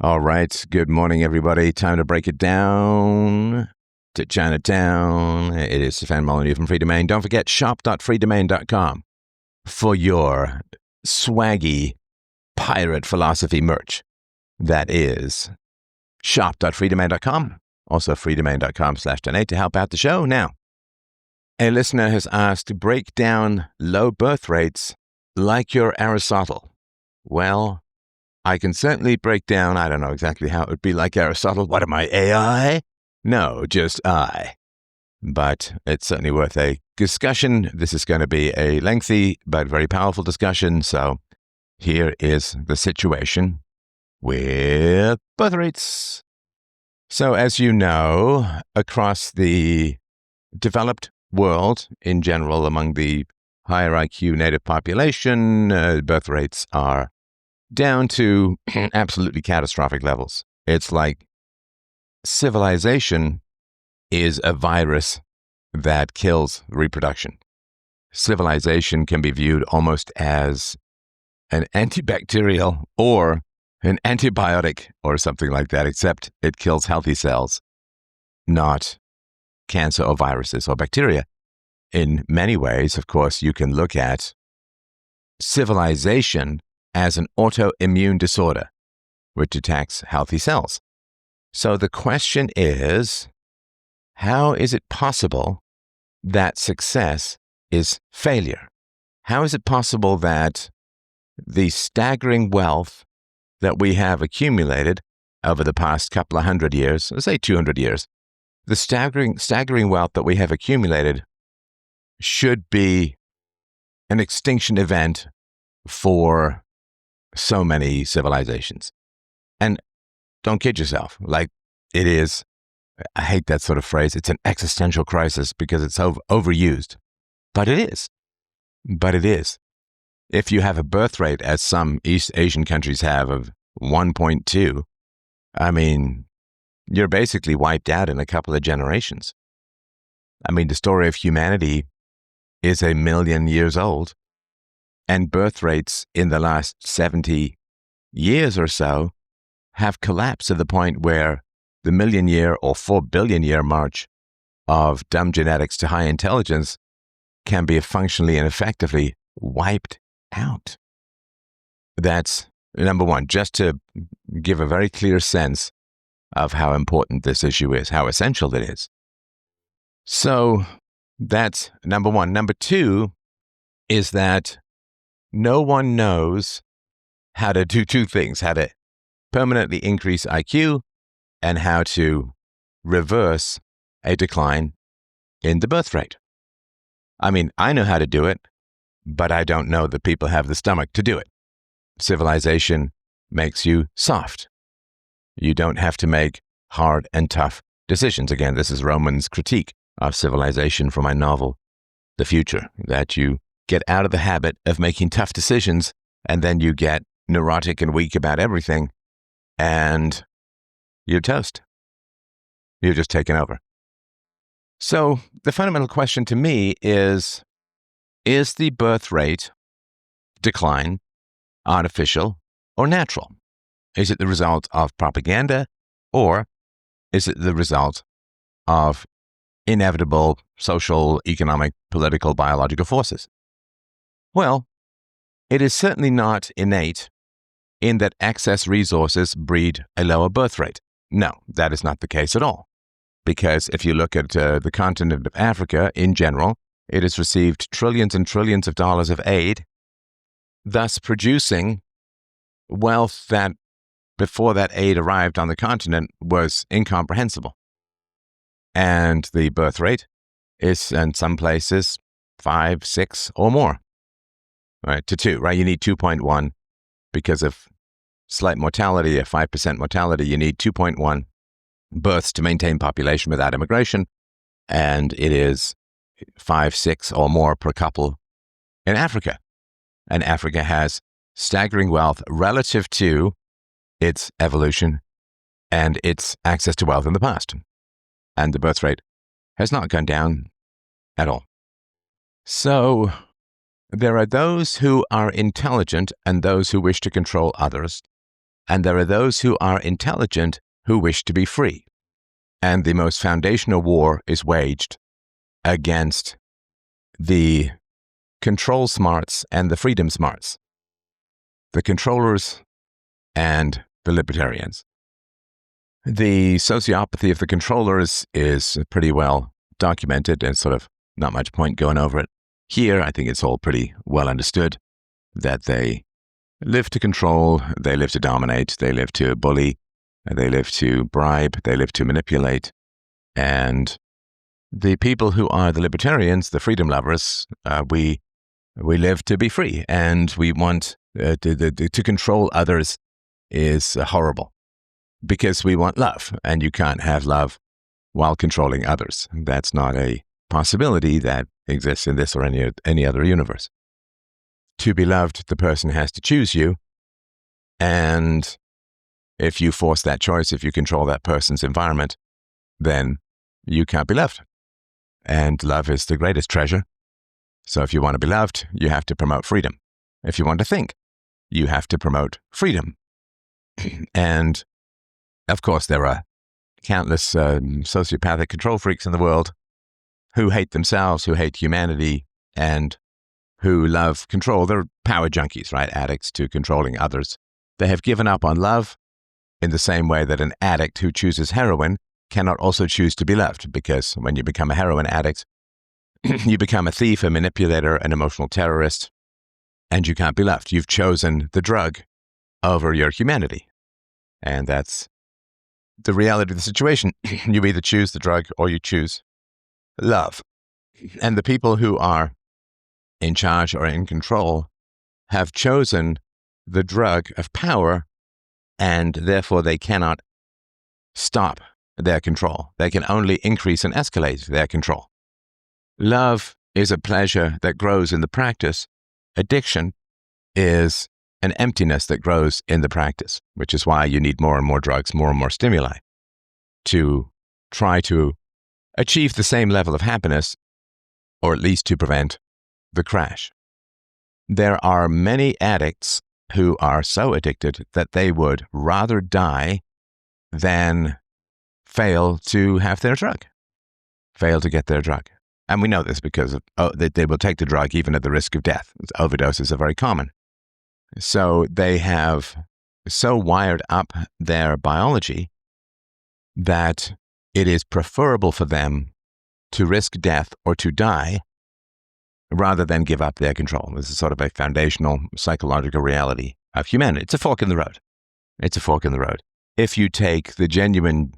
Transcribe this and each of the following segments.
All right. Good morning, everybody. Time to break it down to Chinatown. It is Stefan Molyneux from Free Domain. Don't forget shop.freedomain.com for your swaggy pirate philosophy merch. That is shop.freedomain.com. Also freedomain.com/donate to help out the show. Now, a listener has asked, break down low birth rates like you're Aristotle. Well, I can certainly break down, I don't know exactly how it would be like Aristotle. What am I, AI? No, just I. But it's certainly worth a discussion. This is going to be a lengthy but very powerful discussion. So here is the situation with birth rates. So as you know, across the developed world in general, among the higher IQ native population, birth rates are down to absolutely catastrophic levels. It's like civilization is a virus that kills reproduction. Civilization can be viewed almost as an antibacterial or an antibiotic or something like that, except it kills healthy cells, not cancer or viruses or bacteria. In many ways, of course, you can look at civilization as an autoimmune disorder, which attacks healthy cells. So the question is, how is it possible that success is failure? How is it possible that the staggering wealth that we have accumulated over the past couple of 100 years, let's say 200 years, the staggering wealth that we have accumulated should be an extinction event for so many civilizations? And don't kid yourself, like it is, I hate that sort of phrase, it's an existential crisis because it's overused. But it is. But it is. If you have a birth rate, as some East Asian countries have, of 1.2, I mean, you're basically wiped out in a couple of generations. I mean, the story of humanity is 1 million years old, and birth rates in the last 70 years or so have collapsed to the point where the 1,000,000-year or 4 billion-year march of dumb genetics to high intelligence can be functionally and effectively wiped out. That's number one, just to give a very clear sense of how important this issue is, how essential it is. So that's number one. Number two is that no one knows how to do two things, how to permanently increase IQ and how to reverse a decline in the birth rate. I mean, I know how to do it, but I don't know that people have the stomach to do it. Civilization makes you soft. You don't have to make hard and tough decisions. Again, this is Roman's critique of civilization from my novel, The Future, that you get out of the habit of making tough decisions and then you get neurotic and weak about everything and you're toast. You're just taken over. So the fundamental question to me is the birth rate decline artificial or natural? Is it the result of propaganda, or is it the result of inevitable social, economic, political, biological forces? Well, it is certainly not innate in that excess resources breed a lower birth rate. No, that is not the case at all. Because if you look at the continent of Africa in general, it has received trillions and trillions of dollars of aid, thus producing wealth that before that aid arrived on the continent was incomprehensible. And the birth rate is in some places 5, 6 or more, right? To 2, right? You need 2.1 because of slight mortality, a 5% mortality. You need 2.1 births to maintain population without immigration. And it is 5, 6 or more per couple in Africa. And Africa has staggering wealth relative to its evolution and its access to wealth in the past. And the birth rate has not gone down at all. So there are those who are intelligent and those who wish to control others. and there are those who are intelligent who wish to be free. And the most foundational war is waged against the control smarts and the freedom smarts, the controllers and the libertarians. The sociopathy of the controllers is pretty well documented, and sort of not much point going over it here. I think it's all pretty well understood that they live to control, they live to dominate, they live to bully, they live to bribe, they live to manipulate. And the people who are the libertarians, the freedom lovers, we live to be free, and we want to control others is horrible because we want love, and you can't have love while controlling others. That's not a possibility that exists in this or any other universe. To be loved, the person has to choose you, and if you force that choice, if you control that person's environment, then you can't be loved. And love is the greatest treasure. So if you want to be loved, you have to promote freedom. If you want to think, you have to promote freedom. And of course, there are countless sociopathic control freaks in the world who hate themselves, who hate humanity, and who love control. They're power junkies, right? Addicts to controlling others. They have given up on love in the same way that an addict who chooses heroin cannot also choose to be loved, because when you become a heroin addict, you become a thief, a manipulator, an emotional terrorist, and you can't be loved. You've chosen the drug over your humanity. And that's the reality of the situation. You either choose the drug or you choose love. And the people who are in charge or in control have chosen the drug of power, and therefore they cannot stop their control. They can only increase and escalate their control. Love is a pleasure that grows in the practice. Addiction is an emptiness that grows in the practice, which is why you need more and more drugs, more and more stimuli to try to achieve the same level of happiness, or at least to prevent the crash. There are many addicts who are so addicted that they would rather die than fail to have their drug, fail to get their drug. And we know this because they will take the drug even at the risk of death. Overdoses are very common. So they have so wired up their biology that it is preferable for them to risk death or to die rather than give up their control. This is sort of a foundational psychological reality of humanity. It's a fork in the road. It's a fork in the road. If you take the genuine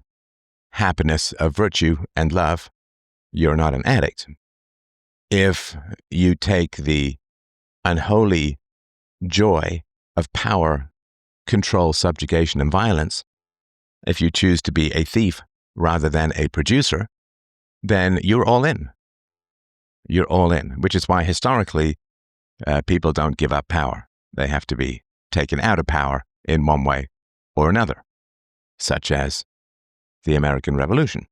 happiness of virtue and love, you're not an addict. If you take the unholy joy of power, control, subjugation, and violence, if you choose to be a thief rather than a producer, then you're all in. You're all in, which is why historically people don't give up power. They have to be taken out of power in one way or another, such as the American Revolution.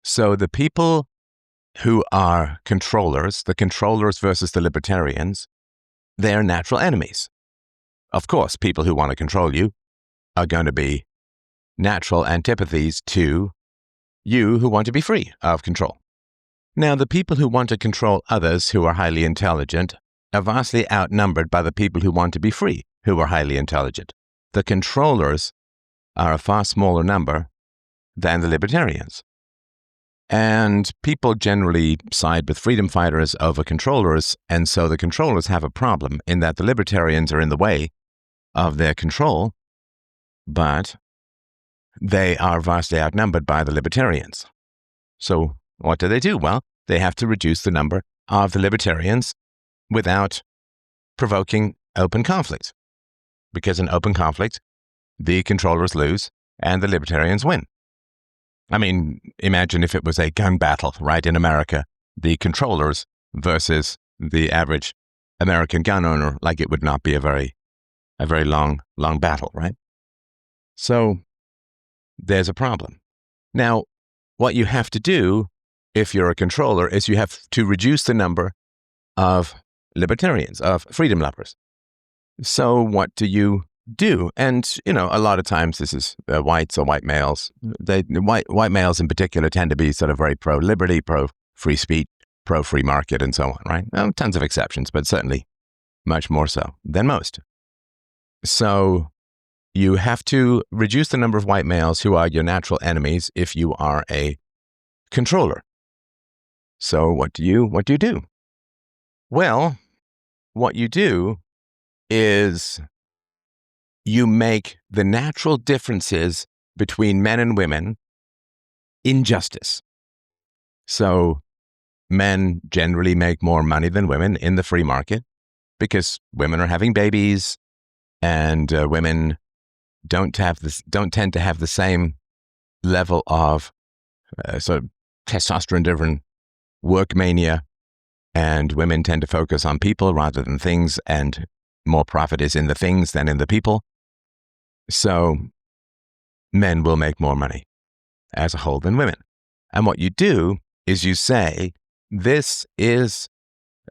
So the people who are controllers, the controllers versus the libertarians, they're natural enemies. Of course, people who want to control you are going to be natural antipathies to you who want to be free of control. Now, the people who want to control others who are highly intelligent are vastly outnumbered by the people who want to be free, who are highly intelligent. The controllers are a far smaller number than the libertarians. And people generally side with freedom fighters over controllers, and so the controllers have a problem in that the libertarians are in the way of their control, but they are vastly outnumbered by the libertarians. So what do? Well, they have to reduce the number of the libertarians without provoking open conflict, because in open conflict, the controllers lose and the libertarians win. I mean, imagine if it was a gun battle, right, in America, the controllers versus the average American gun owner. Like, it would not be a very long battle, right? So there's a problem. Now, what you have to do if you're a controller is you have to reduce the number of libertarians, of freedom lovers. So what do? do. And, a lot of times this is whites or white males. White males in particular tend to be sort of very pro-liberty, pro-free speech, pro-free market, and so on, right? Tons of exceptions, but certainly much more so than most. So you have to reduce the number of white males who are your natural enemies if you are a controller. So what do you do? Well, what you do is you make the natural differences between men and women injustice. So men generally make more money than women in the free market because women are having babies, and women don't tend to have the same level of sort of testosterone-driven work mania, and women tend to focus on people rather than things, and more profit is in the things than in the people. So men will make more money as a whole than women. And what you do is you say, this is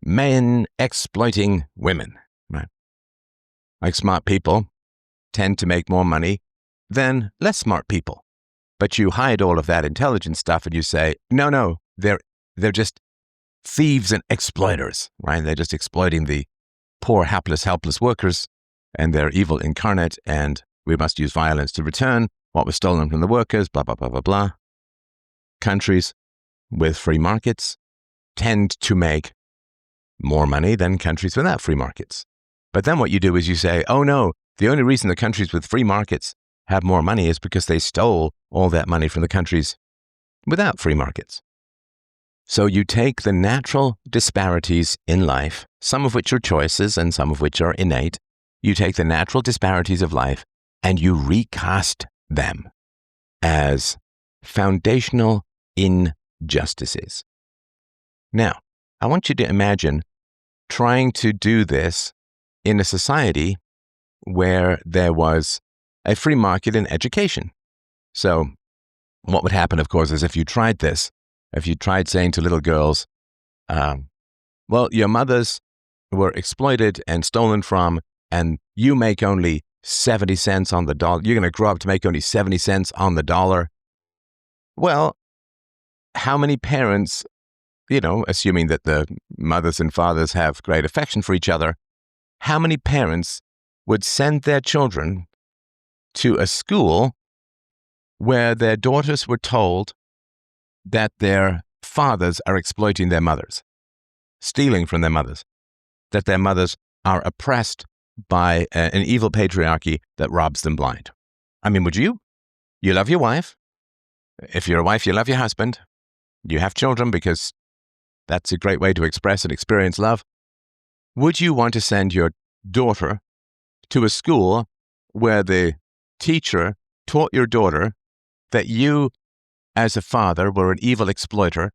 men exploiting women, right? Like smart people tend to make more money than less smart people. But you hide all of that intelligence stuff and you say, no, they're just thieves and exploiters, right? They're just exploiting the poor, hapless, helpless workers, and they're evil incarnate, and we must use violence to return what was stolen from the workers, blah, blah, blah, blah, blah. Countries with free markets tend to make more money than countries without free markets. But then what you do is you say, oh no, the only reason the countries with free markets have more money is because they stole all that money from the countries without free markets. So you take the natural disparities in life, some of which are choices and some of which are innate. You take the natural disparities of life and you recast them as foundational injustices. Now, I want you to imagine trying to do this in a society where there was a free market in education. So what would happen, of course, is if you tried saying to little girls, well, your mothers were exploited and stolen from, and you make only 70 cents on the dollar. You're going to grow up to make only 70 cents on the dollar. Well, how many parents, assuming that the mothers and fathers have great affection for each other, how many parents would send their children to a school where their daughters were told that their fathers are exploiting their mothers, stealing from their mothers, that their mothers are oppressed by an evil patriarchy that robs them blind? I mean, would you? You love your wife. If you're a wife, you love your husband. You have children because that's a great way to express and experience love. Would you want to send your daughter to a school where the teacher taught your daughter that you, as a father, were an evil exploiter,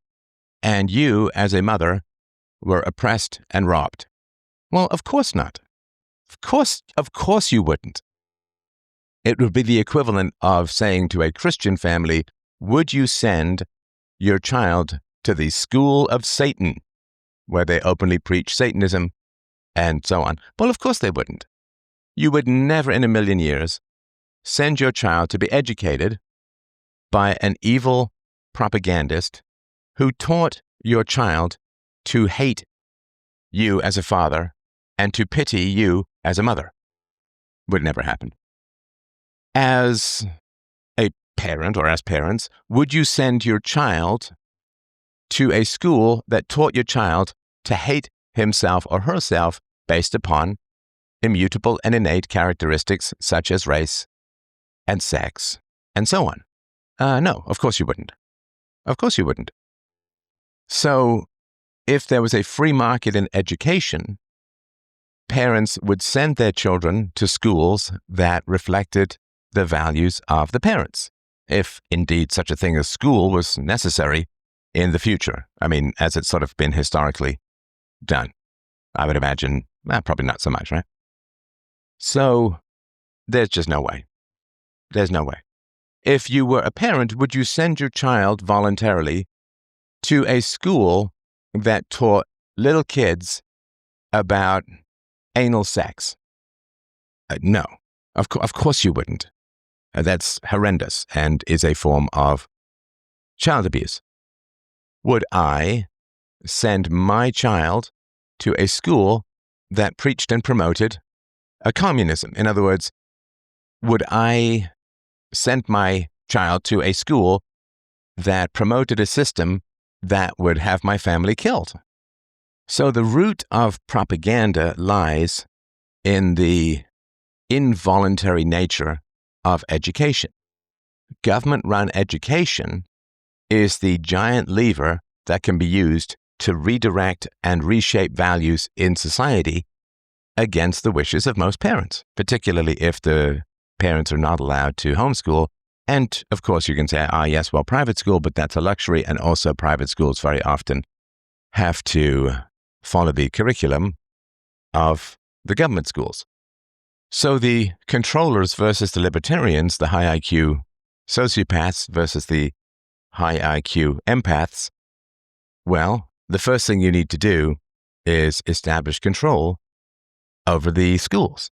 and you, as a mother, were oppressed and robbed? Well, of course not. Of course you wouldn't. It would be the equivalent of saying to a Christian family, would you send your child to the school of Satan, where they openly preach Satanism and so on? Well, of course they wouldn't. You would never in a million years send your child to be educated by an evil propagandist who taught your child to hate you as a father and to pity you as a mother. Would never happen. As a parent or as parents, would you send your child to a school that taught your child to hate himself or herself based upon immutable and innate characteristics such as race and sex and so on? No, of course you wouldn't. Of course you wouldn't. So if there was a free market in education, parents would send their children to schools that reflected the values of the parents, if indeed such a thing as school was necessary in the future. I mean, as it's sort of been historically done. I would imagine, probably not so much, right? So there's just no way. There's no way. If you were a parent, would you send your child voluntarily to a school that taught little kids about anal sex? No. Of course you wouldn't. That's horrendous and is a form of child abuse. Would I send my child to a school that preached and promoted a communism? In other words, would I send my child to a school that promoted a system that would have my family killed? So the root of propaganda lies in the involuntary nature of education. Government-run education is the giant lever that can be used to redirect and reshape values in society against the wishes of most parents, particularly if the parents are not allowed to homeschool. And of course, you can say, yes, well, private school, but that's a luxury. And also private schools very often have to follow the curriculum of the government schools. So the controllers versus the libertarians, the high IQ sociopaths versus the high IQ empaths, well, the first thing you need to do is establish control over the schools.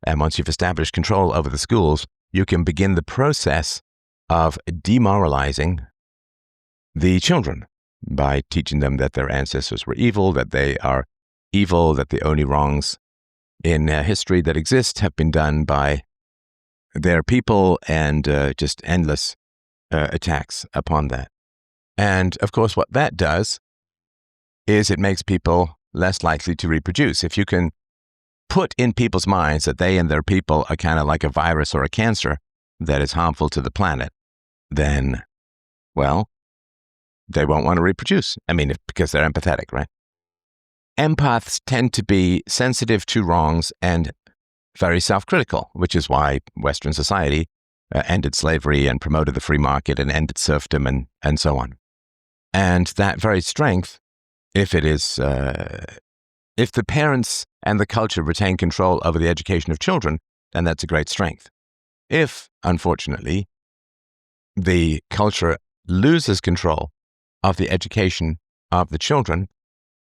And once you've established control over the schools, you can begin the process of demoralizing the children by teaching them that their ancestors were evil, that they are evil, that the only wrongs in history that exist have been done by their people, and just endless attacks upon that. And of course, what that does is it makes people less likely to reproduce. If you can put in people's minds that they and their people are kind of like a virus or a cancer that is harmful to the planet, then, well, they won't want to reproduce. I mean, because they're empathetic, right? Empaths tend to be sensitive to wrongs and very self-critical, which is why Western society ended slavery and promoted the free market and ended serfdom and so on. And that very strength, if the parents and the culture retain control over the education of children, then that's a great strength. If, unfortunately, the culture loses control of the education of the children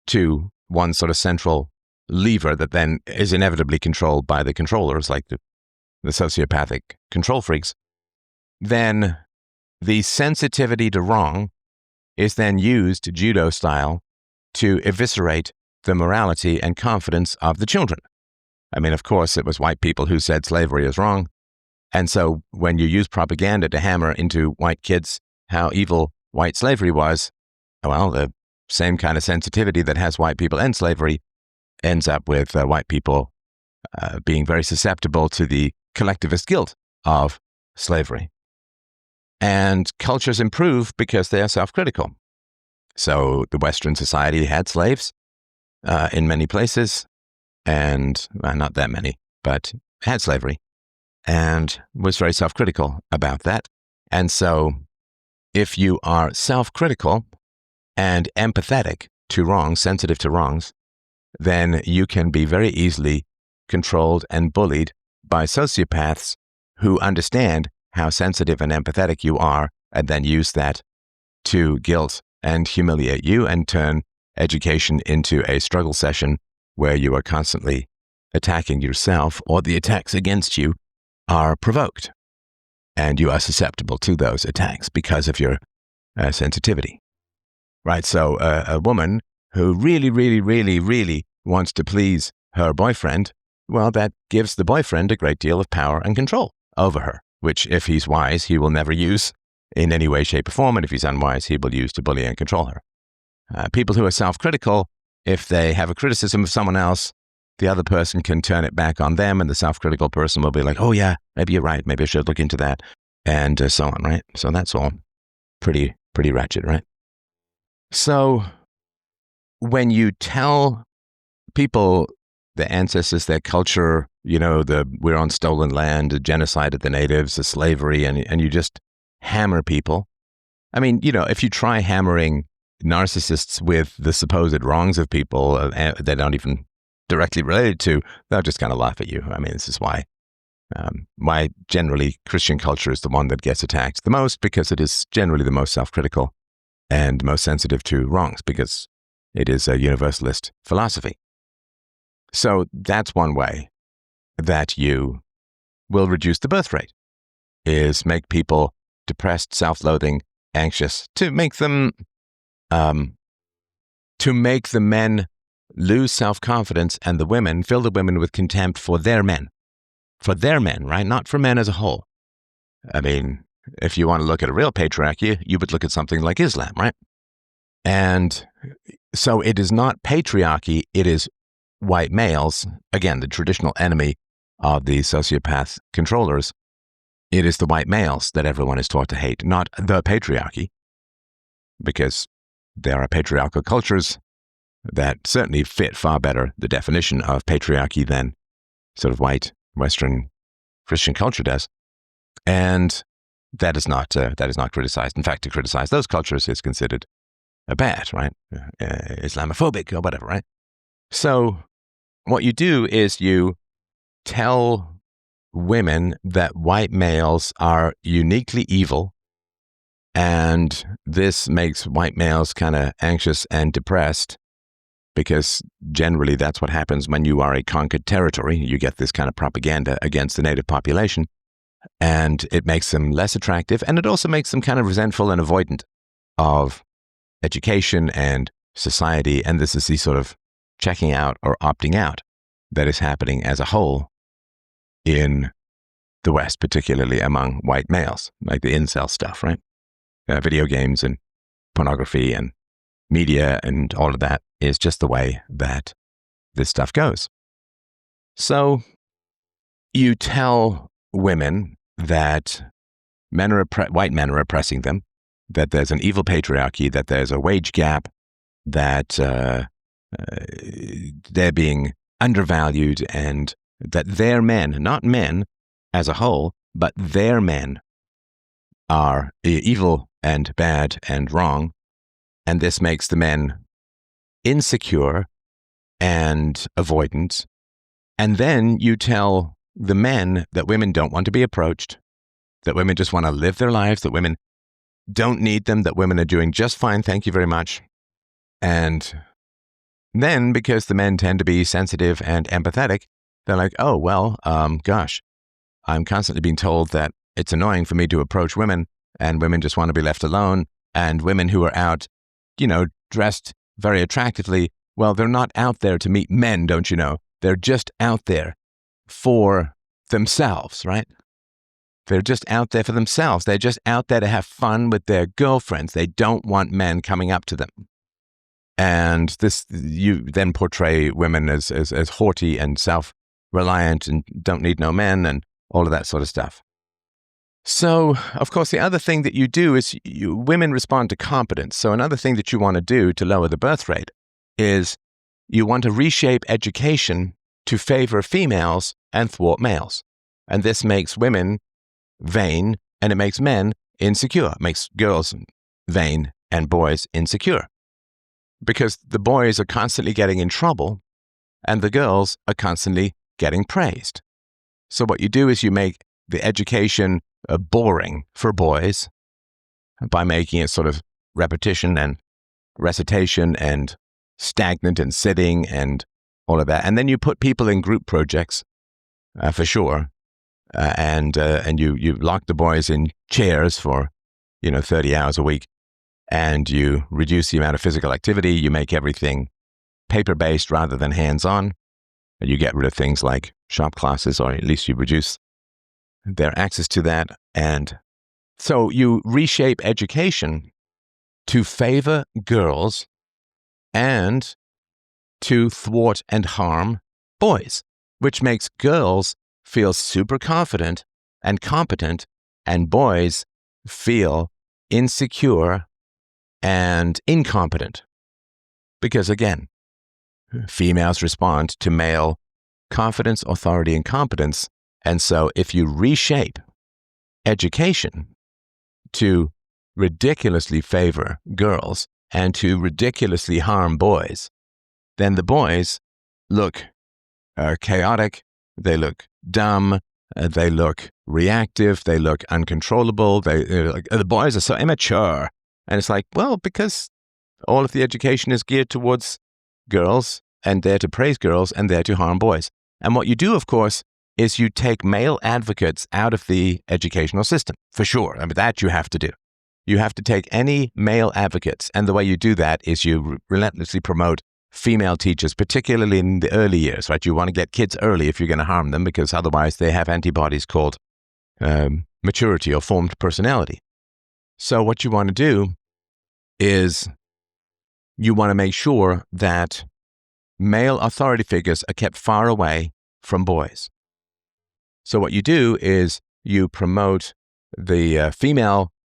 to one sort of central lever that then is inevitably controlled by the controllers, like the sociopathic control freaks, then the sensitivity to wrong is then used judo style to eviscerate the morality and confidence of the children. I mean, of course, it was white people who said slavery is wrong. And so when you use propaganda to hammer into white kids how evil white slavery was, well, the same kind of sensitivity that has white people end slavery ends up with white people being very susceptible to the collectivist guilt of slavery. And cultures improve because they are self-critical. So the Western society had slaves in many places, and not that many, but had slavery, and was very self-critical about that. And so if you are self-critical and empathetic to wrongs, sensitive to wrongs, then you can be very easily controlled and bullied by sociopaths who understand how sensitive and empathetic you are, and then use that to guilt and humiliate you and turn education into a struggle session where you are constantly attacking yourself, or the attacks against you are provoked. And you are susceptible to those attacks because of your sensitivity. Right, so a woman who really, really, really, really wants to please her boyfriend, well, that gives the boyfriend a great deal of power and control over her, which, if he's wise, he will never use in any way, shape, or form, and if he's unwise, he will use to bully and control her. People who are self-critical, if they have a criticism of someone else, the other person can turn it back on them, and the self-critical person will be like, oh yeah, maybe you're right, maybe I should look into that, and so on, right? So that's all pretty ratchet, right? So when you tell people, the ancestors, their culture, we're on stolen land, the genocide of the natives, the slavery, and you just hammer people. I mean, if you try hammering narcissists with the supposed wrongs of people they're not even directly related to, they'll just kind of laugh at you. I mean, this is why generally Christian culture is the one that gets attacked the most, because it is generally the most self-critical and most sensitive to wrongs, because it is a universalist philosophy. So that's one way that you will reduce the birth rate, is make people depressed, self-loathing, anxious, to make the men lose self-confidence, and fill the women with contempt for their men. For their men, right? Not for men as a whole. I mean, if you want to look at a real patriarchy, you would look at something like Islam, right? And so it is not patriarchy, it is white males, again, the traditional enemy of the sociopath controllers. It is the white males that everyone is taught to hate, not the patriarchy, because there are patriarchal cultures that certainly fit far better the definition of patriarchy than sort of white Western Christian culture does. And that is not criticized. In fact, to criticize those cultures is considered bad, right? Islamophobic or whatever, right? So what you do is you tell women that white males are uniquely evil, and this makes white males kind of anxious and depressed, because generally that's what happens when you are a conquered territory. You get this kind of propaganda against the native population, and it makes them less attractive, and it also makes them kind of resentful and avoidant of education and society. And this is the sort of checking out or opting out that is happening as a whole in the West, particularly among white males, like the incel stuff, right? Video games and pornography and media and all of that is just the way that this stuff goes. So you tell women that white men are oppressing them, that there's an evil patriarchy, that there's a wage gap, that they're being undervalued, and that their men, not men as a whole, but their men are evil and bad and wrong. And this makes the men insecure and avoidant. And then you tell the men that women don't want to be approached, that women just want to live their lives, that women don't need them, that women are doing just fine, thank you very much. And then, because the men tend to be sensitive and empathetic, they're like, oh, well, gosh, I'm constantly being told that it's annoying for me to approach women, and women just want to be left alone. And women who are out, dressed very attractively, well, they're not out there to meet men, don't you know? They're just out there for themselves, right? They're just out there for themselves. They're just out there to have fun with their girlfriends. They don't want men coming up to them. And this, you then portray women as haughty and self-reliant and don't need no men and all of that sort of stuff. So, of course, the other thing that you do is women respond to competence. So another thing that you want to do to lower the birth rate is you want to reshape education to favor females and thwart males. And this makes women vain, and it makes men insecure. It makes girls vain and boys insecure. Because the boys are constantly getting in trouble and the girls are constantly getting praised. So what you do is you make the education boring for boys by making it sort of repetition and recitation and stagnant and sitting and all of that. And then you put people in group projects for sure. And you lock the boys in chairs for, 30 hours a week. And you reduce the amount of physical activity. You make everything paper-based rather than hands-on. And you get rid of things like shop classes, or at least you reduce their access to that. And so you reshape education to favor girls and to thwart and harm boys, which makes girls feel super confident and competent, and boys feel insecure and incompetent. Because again, females respond to male confidence, authority, and competence. And so if you reshape education to ridiculously favor girls and to ridiculously harm boys, then the boys look chaotic, they look dumb, they look reactive, they look uncontrollable, the boys are so immature. And it's like, well, because all of the education is geared towards girls and there to praise girls and there to harm boys. And what you do, of course, is you take male advocates out of the educational system, for sure. I mean, that you have to do. You have to take any male advocates, and the way you do that is you relentlessly promote female teachers, particularly in the early years, right? You want to get kids early if you're going to harm them, because otherwise they have antibodies called maturity or formed personality. So what you want to do is you want to make sure that male authority figures are kept far away from boys. So what you do is you promote the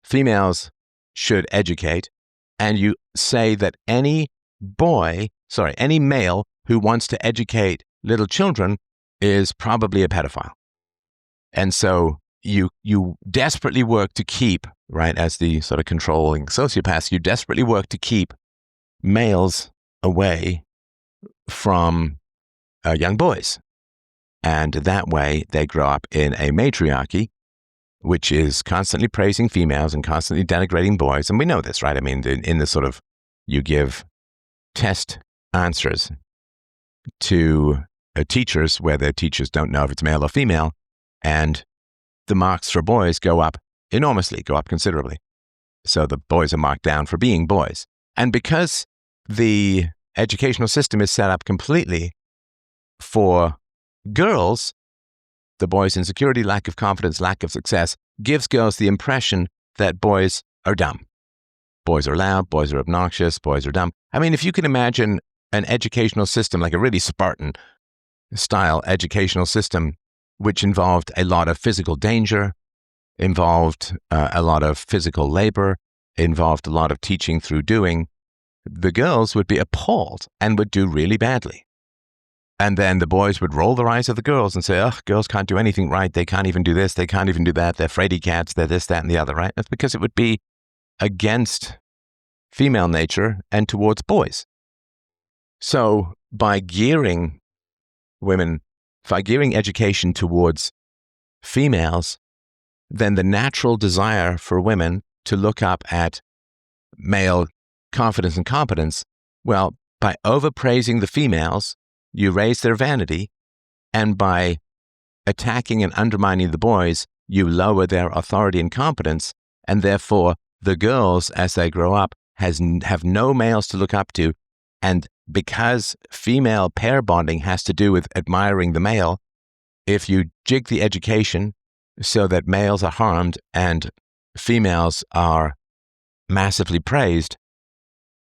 females should educate, and you say that any male who wants to educate little children is probably a pedophile. And so you desperately work to keep, right, as the sort of controlling sociopaths, you desperately work to keep males away from young boys. And that way they grow up in a matriarchy, which is constantly praising females and constantly denigrating boys. And we know this, right? I mean, in the sort of, you give test answers to teachers where their teachers don't know if it's male or female, and the marks for boys go up enormously, go up considerably. So the boys are marked down for being boys. And because the educational system is set up completely for girls, the boys' insecurity, lack of confidence, lack of success gives girls the impression that boys are dumb. Boys are loud, boys are obnoxious, boys are dumb. I mean, if you can imagine an educational system, like a really Spartan style educational system, which involved a lot of physical danger, involved a lot of physical labor, involved a lot of teaching through doing, the girls would be appalled and would do really badly. And then the boys would roll their eyes at the girls and say, oh, girls can't do anything right. They can't even do this. They can't even do that. They're fraidy cats. They're this, that, and the other, right? That's because it would be against female nature and towards boys. So by gearing education towards females, then the natural desire for women to look up at male confidence and competence, well, by overpraising the females, you raise their vanity, and by attacking and undermining the boys, you lower their authority and competence, and therefore the girls, as they grow up, have no males to look up to. And because female pair bonding has to do with admiring the male, if you jig the education so that males are harmed and females are massively praised,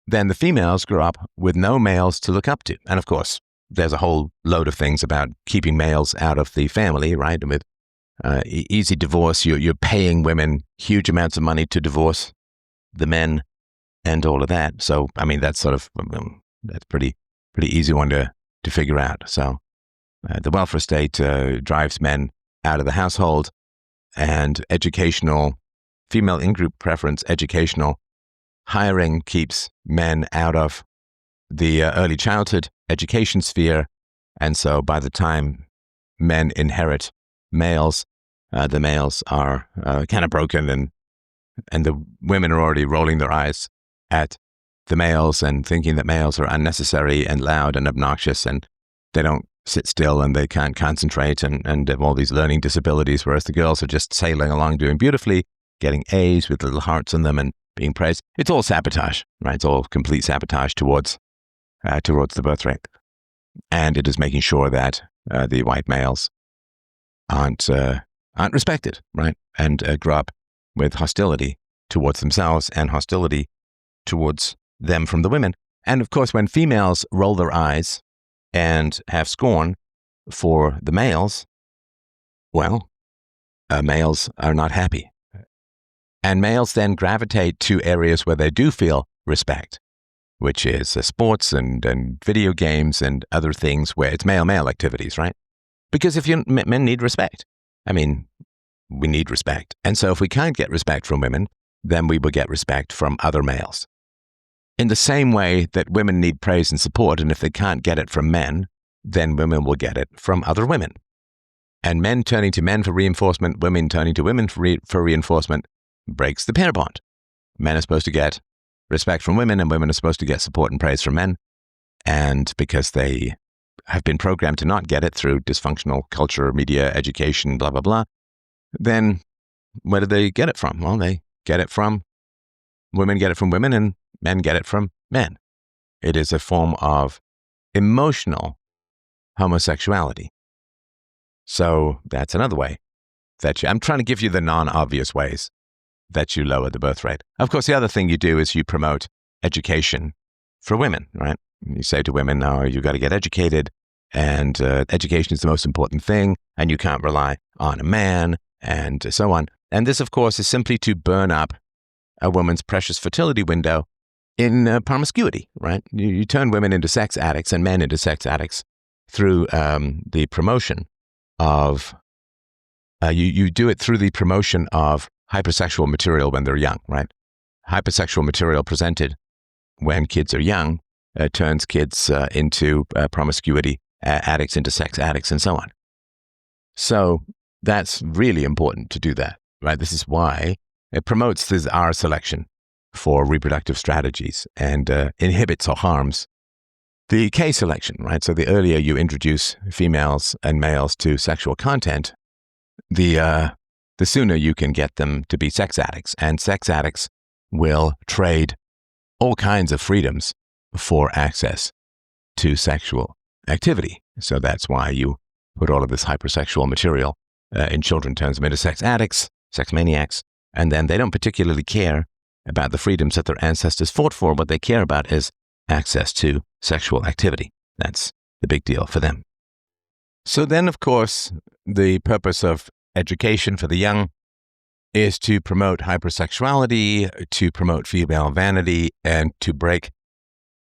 then the females grow up with no males to look up to. And of course, there's a whole load of things about keeping males out of the family, right? With easy divorce, you're paying women huge amounts of money to divorce the men and all of that. So, I mean, that's sort of, that's pretty easy one to figure out. So the welfare state drives men out of the household, and educational, female in-group preference, educational hiring keeps men out of the early childhood education sphere. And so by the time men inherit males, the males are kind of broken, and the women are already rolling their eyes at the males and thinking that males are unnecessary and loud and obnoxious, and they don't sit still and they can't concentrate and have all these learning disabilities, whereas the girls are just sailing along doing beautifully, getting A's with little hearts on them and being praised. It's all sabotage, right? It's all complete sabotage towards the birth rate. And it is making sure that the white males aren't respected, right? And grow up with hostility towards themselves and hostility towards them from the women. And of course, when females roll their eyes and have scorn for the males, well, males are not happy. And males then gravitate to areas where they do feel respect, which is sports and video games and other things where it's male-male activities, right? Because if men need respect, I mean, we need respect. And so if we can't get respect from women, then we will get respect from other males. In the same way that women need praise and support, and if they can't get it from men, then women will get it from other women. And men turning to men for reinforcement, women turning to women for reinforcement breaks the pair bond. Men are supposed to get respect from women, and women are supposed to get support and praise from men. And because they have been programmed to not get it through dysfunctional culture, media, education, blah, blah, blah, then where do they get it from? Well, they get it from women, get it from women, and men get it from men. It is a form of emotional homosexuality. So that's another way that I'm trying to give you the non-obvious ways that you lower the birth rate. Of course, the other thing you do is you promote education for women, right? You say to women, no, you got to get educated, and education is the most important thing, and you can't rely on a man, and so on. And this, of course, is simply to burn up a woman's precious fertility window in promiscuity, right? You turn women into sex addicts and men into sex addicts through the promotion of, you do it through the promotion of hypersexual material when they're young, right? Hypersexual material presented when kids are young turns kids into promiscuity addicts, into sex addicts, and so on. So that's really important to do that, right? This is why it promotes this R selection for reproductive strategies and inhibits or harms the K selection, right? So the earlier you introduce females and males to sexual content, the sooner you can get them to be sex addicts. And sex addicts will trade all kinds of freedoms for access to sexual activity. So that's why you put all of this hypersexual material in children, turns them into sex addicts, sex maniacs, and then they don't particularly care about the freedoms that their ancestors fought for. What they care about is access to sexual activity. That's the big deal for them. So then, of course, the purpose of education for the young is to promote hypersexuality, to promote female vanity, and to break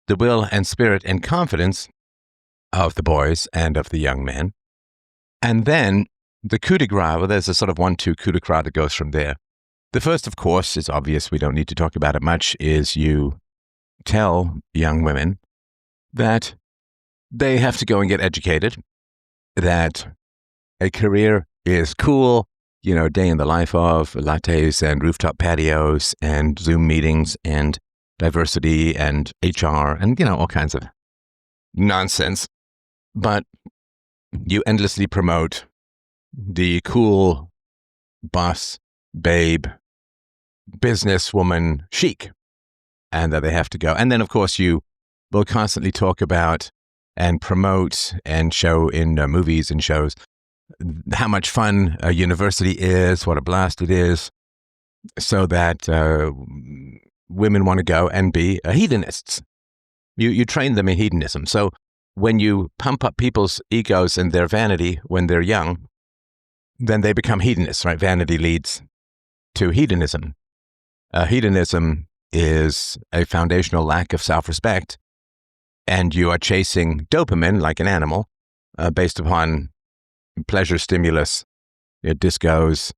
the will and spirit and confidence of the boys and of the young men. And then the coup de grace, well, there's a sort of 1-2 coup de grace that goes from there. The first, of course, is obvious. We don't need to talk about it much, is you tell young women that they have to go and get educated, that a career is cool, you know, day in the life of lattes and rooftop patios and Zoom meetings and diversity and HR and, you know, all kinds of nonsense. But you endlessly promote the cool boss, babe, businesswoman chic, and that they have to go. And then, of course, you will constantly talk about and promote and show in movies and shows how much fun a university is, what a blast it is, so that women want to go and be hedonists. You train them in hedonism. So when you pump up people's egos and their vanity when they're young, then they become hedonists, right? Vanity leads to hedonism. Hedonism is a foundational lack of self-respect, and you are chasing dopamine like an animal based upon pleasure stimulus, discos,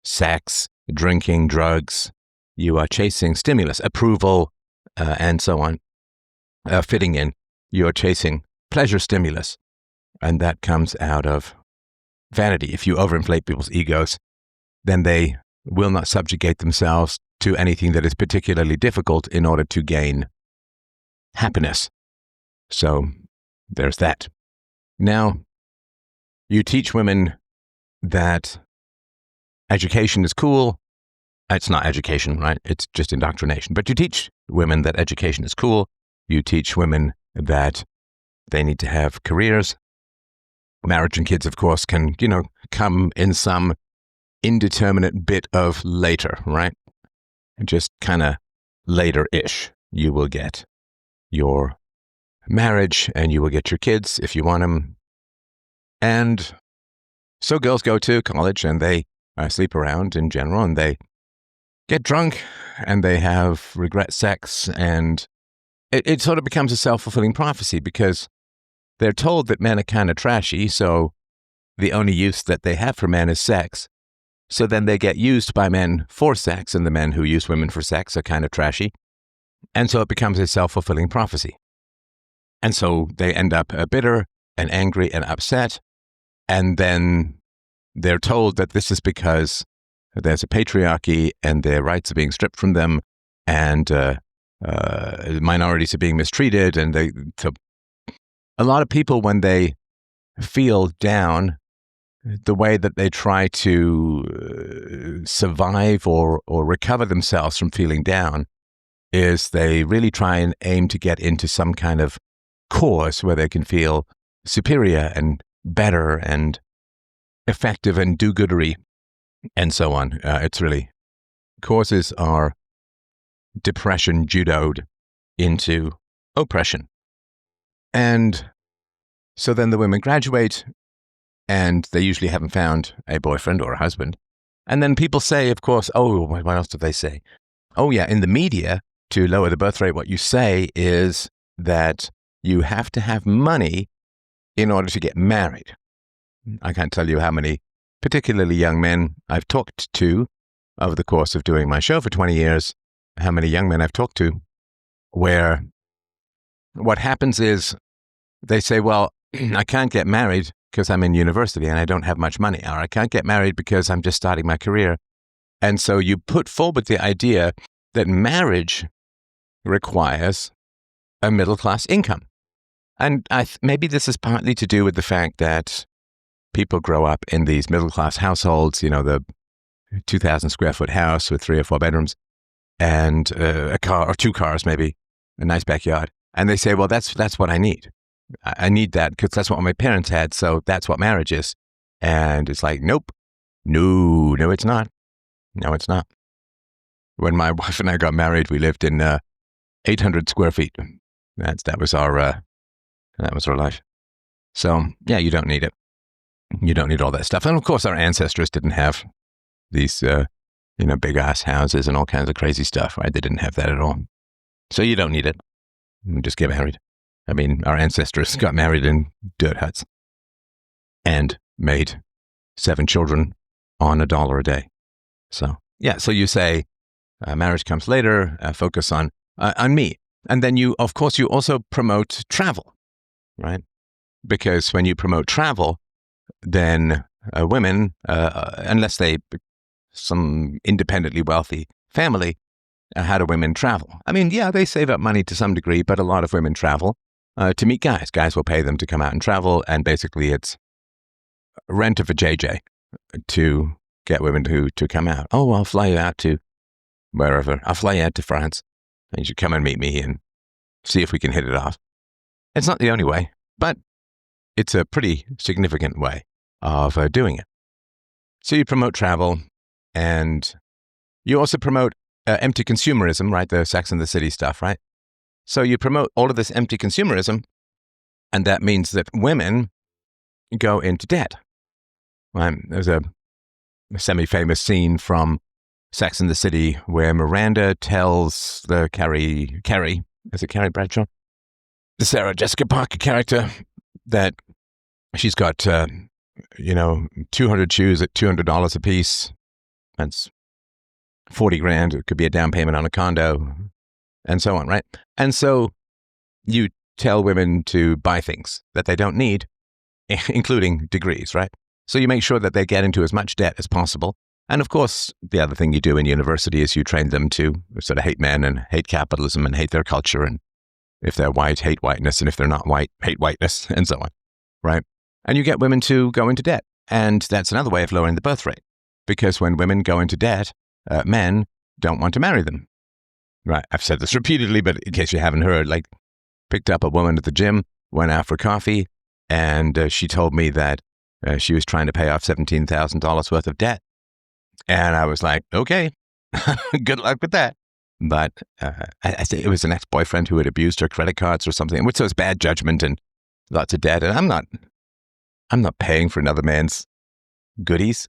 sex, drinking, drugs. You are chasing stimulus, approval, and so on, fitting in. You are chasing pleasure stimulus, and that comes out of vanity. If you overinflate people's egos, then they will not subjugate themselves to anything that is particularly difficult in order to gain happiness. So there's that. Now, you teach women that education is cool. It's not education, right? It's just indoctrination. But you teach women that education is cool. You teach women that they need to have careers. Marriage and kids, of course, can, come in some indeterminate bit of later, right? Just kind of later-ish. You will get your marriage and you will get your kids if you want them. And so girls go to college and they sleep around in general, and they get drunk and they have regret sex, and it sort of becomes a self-fulfilling prophecy because they're told that men are kind of trashy, so the only use that they have for men is sex. So then they get used by men for sex, and the men who use women for sex are kind of trashy. And so it becomes a self-fulfilling prophecy. And so they end up bitter and angry and upset. And then they're told that this is because there's a patriarchy and their rights are being stripped from them, and minorities are being mistreated, and a lot of people, when they feel down, the way that they try to survive or recover themselves from feeling down is they really try and aim to get into some kind of cause where they can feel superior and better and effective and do-goodery and so on. It's really, causes are depression judoed into oppression. And so then the women graduate and they usually haven't found a boyfriend or a husband. And then people say, of course, oh, what else do they say? Oh yeah, in the media, to lower the birth rate, what you say is that you have to have money in order to get married. I can't tell you how many, particularly young men, I've talked to over the course of doing my show for 20 years, how many young men I've talked to, where what happens is they say, well, I can't get married because I'm in university and I don't have much money, or I can't get married because I'm just starting my career. And so you put forward the idea that marriage requires a middle-class income. And maybe this is partly to do with the fact that people grow up in these middle-class households, you know, the 2,000 square foot house with 3 or 4 bedrooms and a car or 2 cars, maybe a nice backyard. And they say, well, that's what I need. I need that because that's what my parents had. So that's what marriage is. And it's like, nope, no, it's not. No, it's not. When my wife and I got married, we lived in 800 square feet. That was our life. So yeah, you don't need it. You don't need all that stuff. And of course, our ancestors didn't have these, big ass houses and all kinds of crazy stuff, right? They didn't have that at all. So you don't need it. You just get married. I mean, our ancestors got married in dirt huts and made 7 children on $1 a day. So yeah, so you say marriage comes later. Focus on me, and then you also promote travel, right? Because when you promote travel, then women, unless they some independently wealthy family, how do women travel? I mean, yeah, they save up money to some degree, but a lot of women travel to meet guys. Guys will pay them to come out and travel, and basically it's rent of a JJ to get women to come out. Oh, I'll fly you out to wherever. I'll fly you out to France, and you should come and meet me and see if we can hit it off. It's not the only way, but it's a pretty significant way of doing it. So you promote travel, and you also promote empty consumerism, right? The Sex and the City stuff, right? So you promote all of this empty consumerism, and that means that women go into debt. There's a semi-famous scene from Sex and the City where Miranda tells the Carrie, is it Carrie Bradshaw? The Sarah Jessica Parker character that she's got, 200 shoes at $200 a piece. That's $40,000. It could be a down payment on a condo and so on, right? And so you tell women to buy things that they don't need, including degrees, right? So you make sure that they get into as much debt as possible. And of course, the other thing you do in university is you train them to sort of hate men and hate capitalism and hate their culture. And if they're white, hate whiteness. And if they're not white, hate whiteness and so on, right? And you get women to go into debt. And that's another way of lowering the birth rate. Because when women go into debt, men don't want to marry them. Right. I've said this repeatedly, but in case you haven't heard, picked up a woman at the gym, went out for coffee, and she told me that she was trying to pay off $17,000 worth of debt. And I was like, okay, good luck with that. But I think it was an ex-boyfriend who had abused her credit cards or something, which was bad judgment and lots of debt. And I'm not paying for another man's goodies.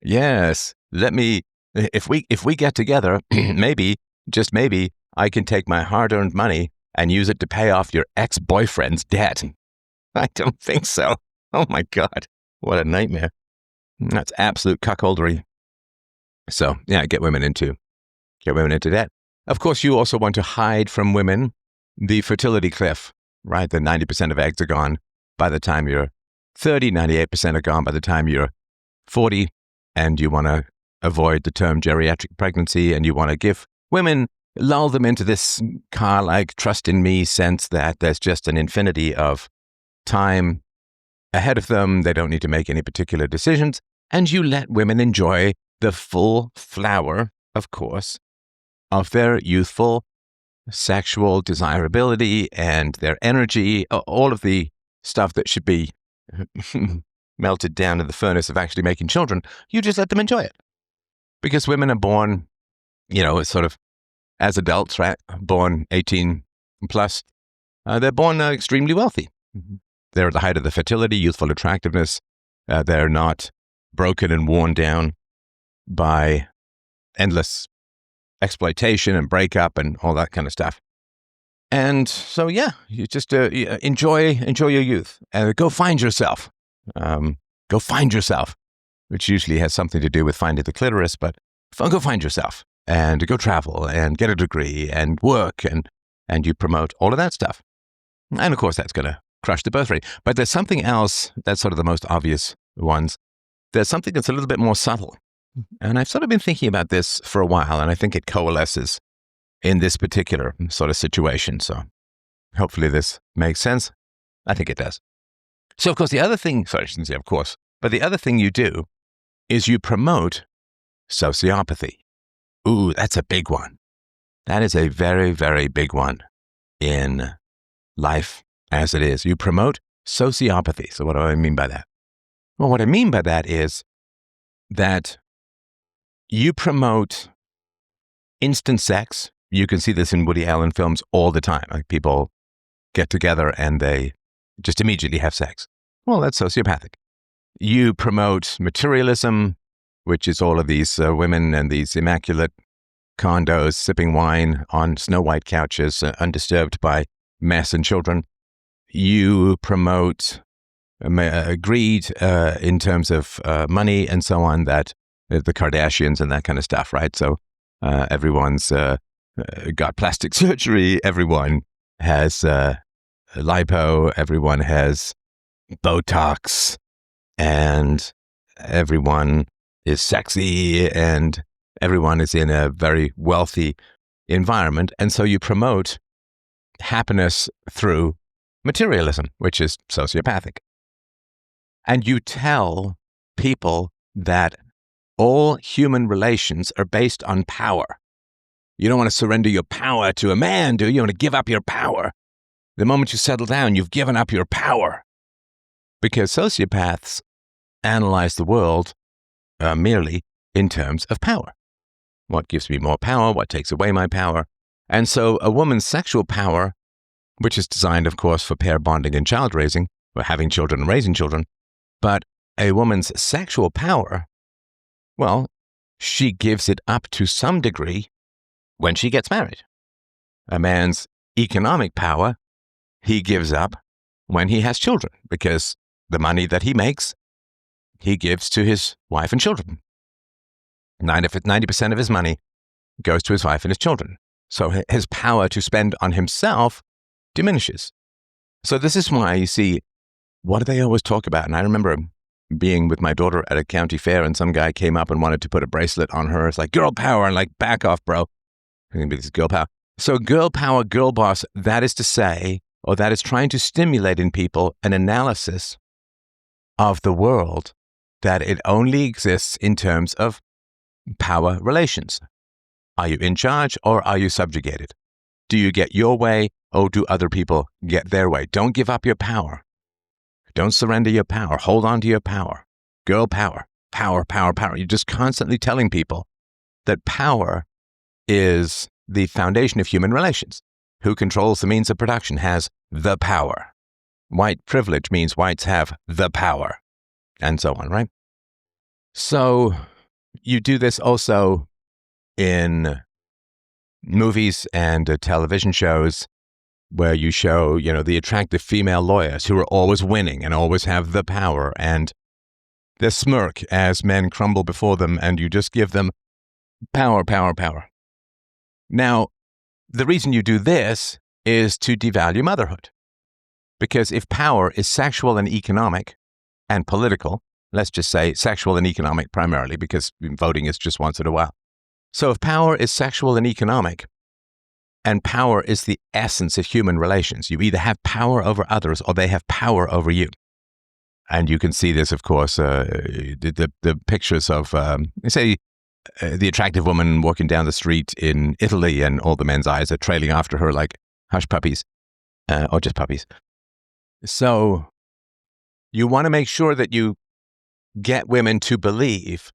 Yes, if we get together, maybe, just maybe, I can take my hard-earned money and use it to pay off your ex-boyfriend's debt. I don't think so. Oh my God, what a nightmare. That's absolute cuckoldry. So yeah, get women into debt. Of course, you also want to hide from women the fertility cliff, right? The 90% of eggs are gone by the time you're 30, 98% are gone by the time you're 40, and you want to avoid the term geriatric pregnancy, and you want to give women, lull them into this car-like trust in me sense that there's just an infinity of time ahead of them. They don't need to make any particular decisions. And you let women enjoy the full flower, of course, of their youthful sexual desirability and their energy, all of the stuff that should be melted down in the furnace of actually making children. You just let them enjoy it. Because women are born, sort of as adults, right? Born 18 plus. They're born extremely wealthy. They're at the height of the fertility, youthful attractiveness. They're not broken and worn down by endless exploitation and breakup and all that kind of stuff. And so, you just enjoy your youth. Go find yourself. Go find yourself, which usually has something to do with finding the clitoris, but go find yourself and go travel and get a degree and work and you promote all of that stuff. And of course, that's going to crush the birth rate. But there's something else that's sort of the most obvious ones. There's something that's a little bit more subtle. And I've sort of been thinking about this for a while, and I think it coalesces in this particular sort of situation. So hopefully this makes sense. I think it does. So, of course, the other thing, sorry, I shouldn't say of course, but the other thing you do is you promote sociopathy. Ooh, that's a big one. That is a very, very big one in life as it is. You promote sociopathy. So what do I mean by that? Well, what I mean by that is that you promote instant sex. You can see this in Woody Allen films all the time. Like people get together and they just immediately have sex. Well, that's sociopathic. You promote materialism, which is all of these women and these immaculate condos sipping wine on snow-white couches, undisturbed by mess and children. You promote greed in terms of money and so on, that the Kardashians and that kind of stuff, right? So everyone's got plastic surgery, everyone has lipo, everyone has Botox, and everyone is sexy, and everyone is in a very wealthy environment. And so you promote happiness through materialism, which is sociopathic. And you tell people that all human relations are based on power. You don't want to surrender your power to a man, do you? You want to give up your power. The moment you settle down, you've given up your power. Because sociopaths analyze the world merely in terms of power. What gives me more power? What takes away my power? And so a woman's sexual power, which is designed, of course, for pair bonding and child raising, or having children and raising children, but a woman's sexual power, well, she gives it up to some degree when she gets married. A man's economic power, he gives up when he has children, because the money that he makes, he gives to his wife and children. 90% of his money goes to his wife and his children. So his power to spend on himself diminishes. So this is why you see, what do they always talk about? And I remember being with my daughter at a county fair, and some guy came up and wanted to put a bracelet on her. It's like, girl power, and like, back off, bro. This is girl power. So girl power, girl boss, that is to say, or that is trying to stimulate in people an analysis of the world that it only exists in terms of power relations. Are you in charge or are you subjugated? Do you get your way or do other people get their way? Don't give up your power. Don't surrender your power. Hold on to your power. Girl power, power, power, power. You're just constantly telling people that power is the foundation of human relations. Who controls the means of production has the power. White privilege means whites have the power, and so on, right? So you do this also in movies and television shows where you show, the attractive female lawyers who are always winning and always have the power, and they smirk as men crumble before them, and you just give them power, power, power. Now, the reason you do this is to devalue motherhood. Because if power is sexual and economic and political, let's just say sexual and economic primarily, because voting is just once in a while. So if power is sexual and economic, And power is the essence of human relations. You either have power over others or they have power over you. And you can see this, of course, the pictures of, say, the attractive woman walking down the street in Italy and all the men's eyes are trailing after her like hush puppies, or just puppies. So you want to make sure that you get women to believe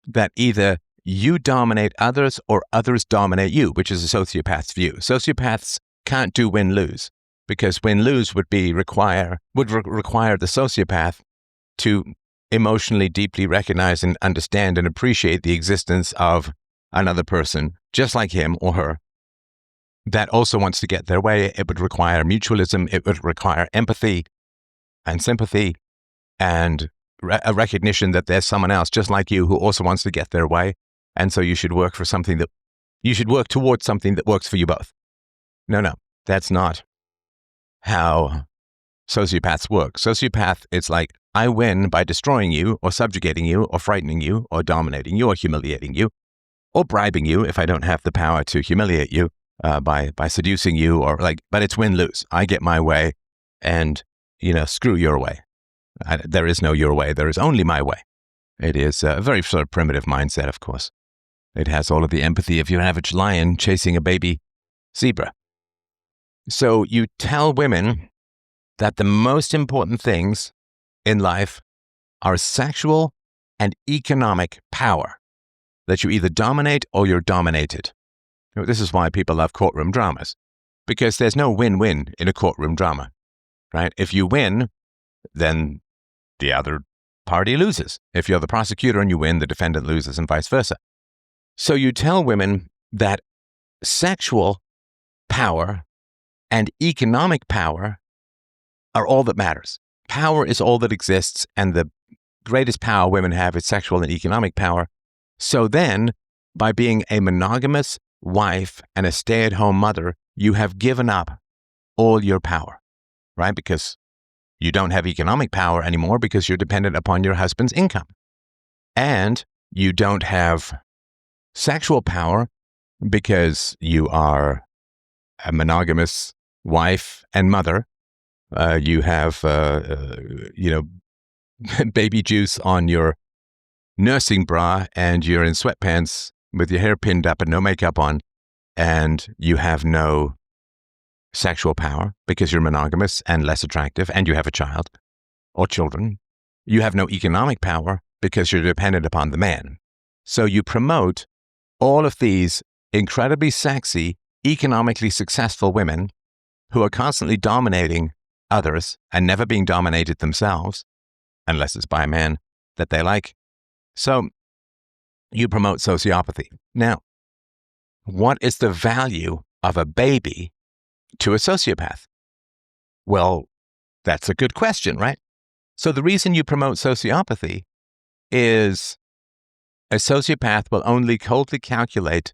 that either you dominate others or others dominate you, which is a sociopath's view. Sociopaths can't do win-lose, because win-lose would require the sociopath to emotionally deeply recognize and understand and appreciate the existence of another person, just like him or her, that also wants to get their way. It would require mutualism. It would require empathy and sympathy and a recognition that there's someone else just like you who also wants to get their way. And so you should work towards something that works for you both. No, that's not how sociopaths work. Sociopath, it's like, I win by destroying you or subjugating you or frightening you or dominating you or humiliating you or bribing you if I don't have the power to humiliate you by seducing you but it's win-lose. I get my way and, screw your way. There is no your way. There is only my way. It is a very sort of primitive mindset, of course. It has all of the empathy of your average lion chasing a baby zebra. So you tell women that the most important things in life are sexual and economic power, that you either dominate or you're dominated. This is why people love courtroom dramas, because there's no win-win in a courtroom drama, right? If you win, then the other party loses. If you're the prosecutor and you win, the defendant loses, and vice versa. So you tell women that sexual power and economic power are all that matters. Power is all that exists, and the greatest power women have is sexual and economic power. So then, by being a monogamous wife and a stay-at-home mother, you have given up all your power, right? Because you don't have economic power anymore because you're dependent upon your husband's income. And you don't have sexual power because you are a monogamous wife and mother. You have, baby juice on your nursing bra and you're in sweatpants with your hair pinned up and no makeup on, and you have no sexual power because you're monogamous and less attractive and you have a child or children. You have no economic power because you're dependent upon the man. So you promote all of these incredibly sexy, economically successful women who are constantly dominating others and never being dominated themselves, unless it's by a man that they like. So you promote sociopathy. Now, what is the value of a baby to a sociopath? Well, that's a good question, right? So the reason you promote sociopathy is a sociopath will only coldly calculate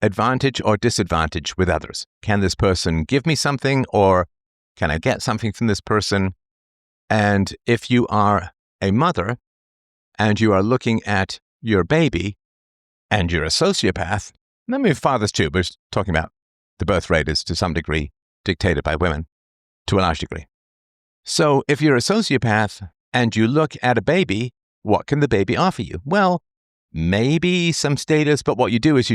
advantage or disadvantage with others. Can this person give me something, or can I get something from this person? And if you are a mother and you are looking at your baby and you're a sociopath, I mean, fathers too, but we're talking about the birth rate is to some degree dictated by women, to a large degree. So if you're a sociopath and you look at a baby, what can the baby offer you? Well, maybe some status, but what you do is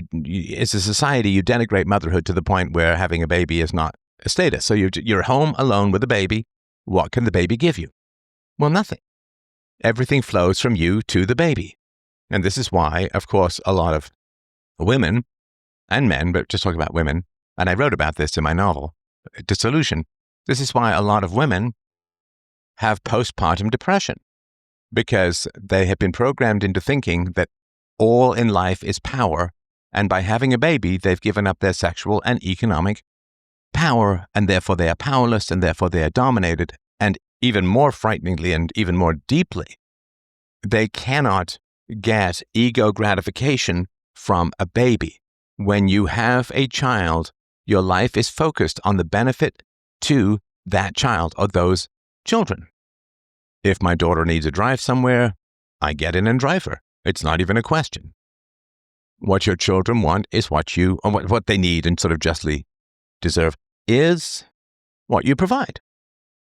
as a society, you denigrate motherhood to the point where having a baby is not a status. So you're home alone with a baby. What can the baby give you? Well, nothing. Everything flows from you to the baby. And this is why, of course, a lot of women and men, but just talking about women, and I wrote about this in my novel, Dissolution. This is why a lot of women have postpartum depression, because they have been programmed into thinking that all in life is power, and by having a baby, they've given up their sexual and economic power, and therefore they are powerless, and therefore they are dominated, and even more frighteningly and even more deeply, they cannot get ego gratification from a baby. When you have a child, your life is focused on the benefit to that child or those children. If my daughter needs a drive somewhere, I get in and drive her. It's not even a question. What your children want is what they need and sort of justly deserve is what you provide.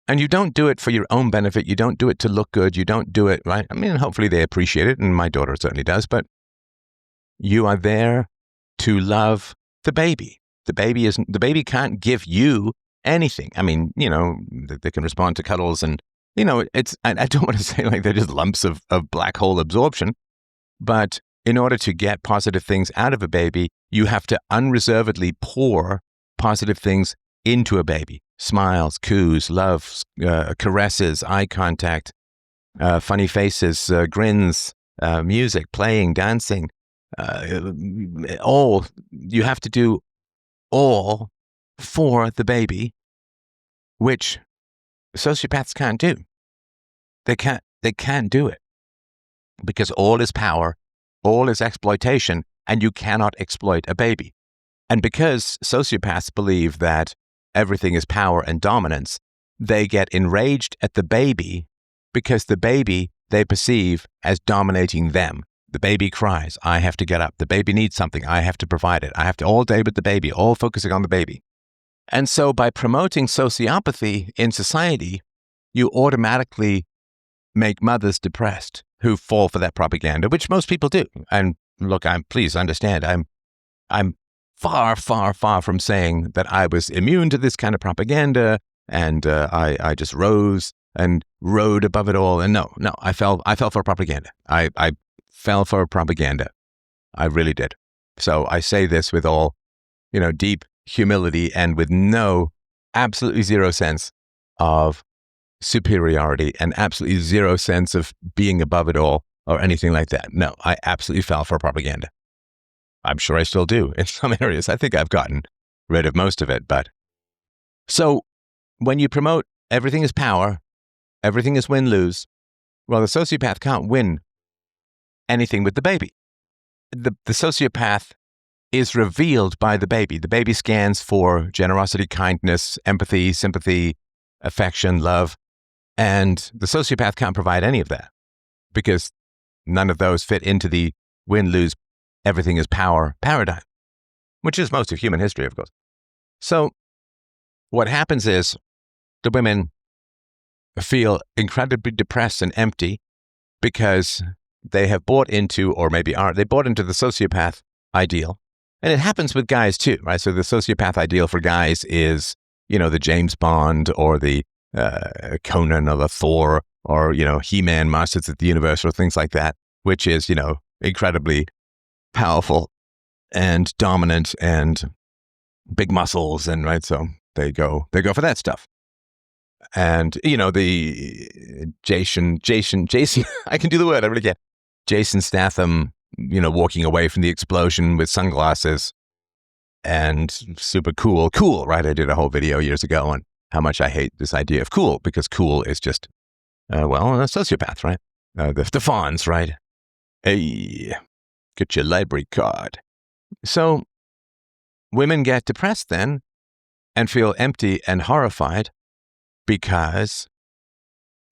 And you don't do it for your own benefit. You don't do it to look good. You don't do it, right? I mean, hopefully they appreciate it, and my daughter certainly does, but you are there to love the baby. The baby can't give you anything. I mean, they can respond to cuddles and, I don't want to say like they're just lumps of black hole absorption, but in order to get positive things out of a baby, you have to unreservedly pour positive things into a baby. Smiles, coos, love, caresses, eye contact, funny faces, grins, music, playing, dancing, all. You have to do all for the baby, which sociopaths can't do. They can't do it because all is power, all is exploitation, and you cannot exploit a baby. And because sociopaths believe that everything is power and dominance, they get enraged at the baby because the baby they perceive as dominating them. The baby cries, I have to get up. The baby needs something, I have to provide it. I have to all day with the baby, all focusing on the baby. And so by promoting sociopathy in society, you automatically make mothers depressed who fall for that propaganda, which most people do. And look, please understand, I'm far, far, far from saying that I was immune to this kind of propaganda and I just rose and rode above it all. And no, I fell for propaganda. I fell for propaganda. I really did. So I say this with all, deep humility and with absolutely zero sense of superiority and absolutely zero sense of being above it all or anything like that. No, I absolutely fell for propaganda. I'm sure I still do in some areas. I think I've gotten rid of most of it. But so when you promote everything is power, everything is win-lose, well, the sociopath can't win anything with the baby. The sociopath is revealed by the baby. The baby scans for generosity, kindness, empathy, sympathy, affection, love. And the sociopath can't provide any of that because none of those fit into the win-lose, everything is power paradigm, which is most of human history, of course. So what happens is the women feel incredibly depressed and empty because they have bought into, or maybe aren't, they bought into the sociopath ideal. And it happens with guys too, right? So the sociopath ideal for guys is, the James Bond or the Conan or the Thor or, He-Man, Masters of the Universe or things like that, which is, incredibly powerful and dominant and big muscles. And right. So they go for that stuff. And, the Jason, I can do the word. I really can. Jason Statham, walking away from the explosion with sunglasses and super cool, right? I did a whole video years ago on how much I hate this idea of cool because cool is just, a sociopath, right? The fawns, right? Hey, get your library card. So women get depressed then and feel empty and horrified because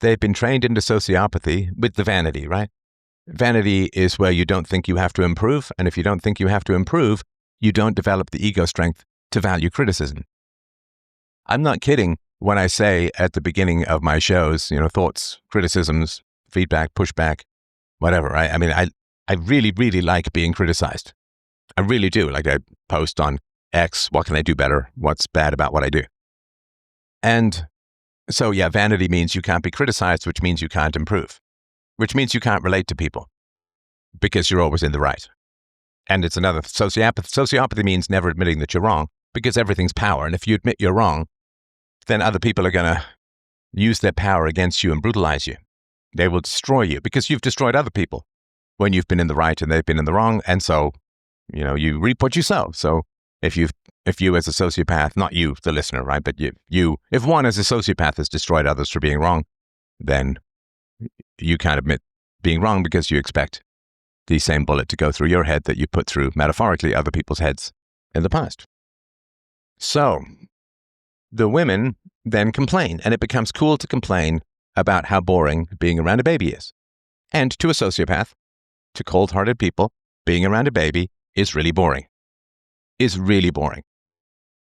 they've been trained into sociopathy with the vanity, right? Vanity is where you don't think you have to improve. And if you don't think you have to improve, you don't develop the ego strength to value criticism. I'm not kidding when I say at the beginning of my shows, thoughts, criticisms, feedback, pushback, whatever. I mean, I really, really like being criticized. I really do. Like I post on X, what can I do better? What's bad about what I do? And so, yeah, vanity means you can't be criticized, which means you can't improve, which means you can't relate to people because you're always in the right. And it's another sociopathy means never admitting that you're wrong because everything's power. And if you admit you're wrong, then other people are going to use their power against you and brutalize you. They will destroy you because you've destroyed other people when you've been in the right and they've been in the wrong. And so, you reap what you sow. So if you as a sociopath, not you, the listener, right? But if one as a sociopath has destroyed others for being wrong, then you can't admit being wrong because you expect the same bullet to go through your head that you put through, metaphorically, other people's heads in the past. So the women then complain, and it becomes cool to complain about how boring being around a baby is. And to a sociopath, to cold-hearted people, being around a baby is really boring.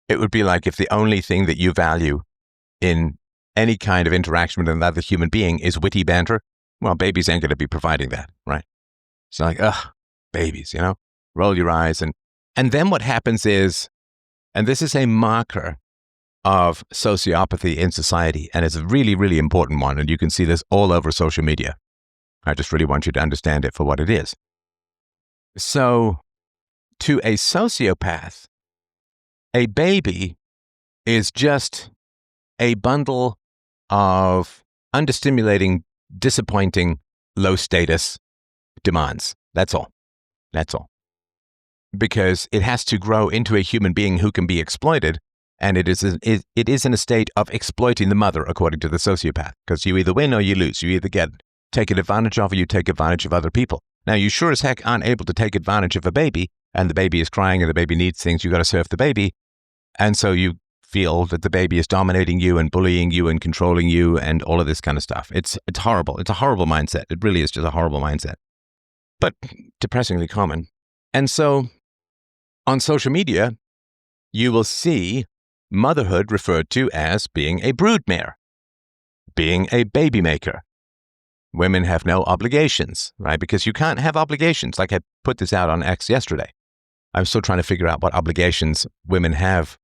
It would be like if the only thing that you value in any kind of interaction with another human being is witty banter. Well, babies ain't going to be providing that, right? It's like, ugh, babies, roll your eyes. And then what happens is, and this is a marker of sociopathy in society, and it's a really, really important one, and you can see this all over social media. I just really want you to understand it for what it is. So, to a sociopath, a baby is just a bundle of understimulating, disappointing, low status demands. That's all. That's all. Because it has to grow into a human being who can be exploited, and it is in a state of exploiting the mother, according to the sociopath. Because you either win or you lose. You either get taken advantage of or you take advantage of other people. Now, you sure as heck aren't able to take advantage of a baby, and the baby is crying and the baby needs things. You got to serve the baby. And so you feel that the baby is dominating you and bullying you and controlling you and all of this kind of stuff. It's horrible. It's a horrible mindset. It really is just a horrible mindset. But depressingly common. And so on social media, you will see motherhood referred to as being a broodmare, being a baby maker. Women have no obligations, right? Because you can't have obligations. Like I put this out on X yesterday. I'm still trying to figure out what obligations women have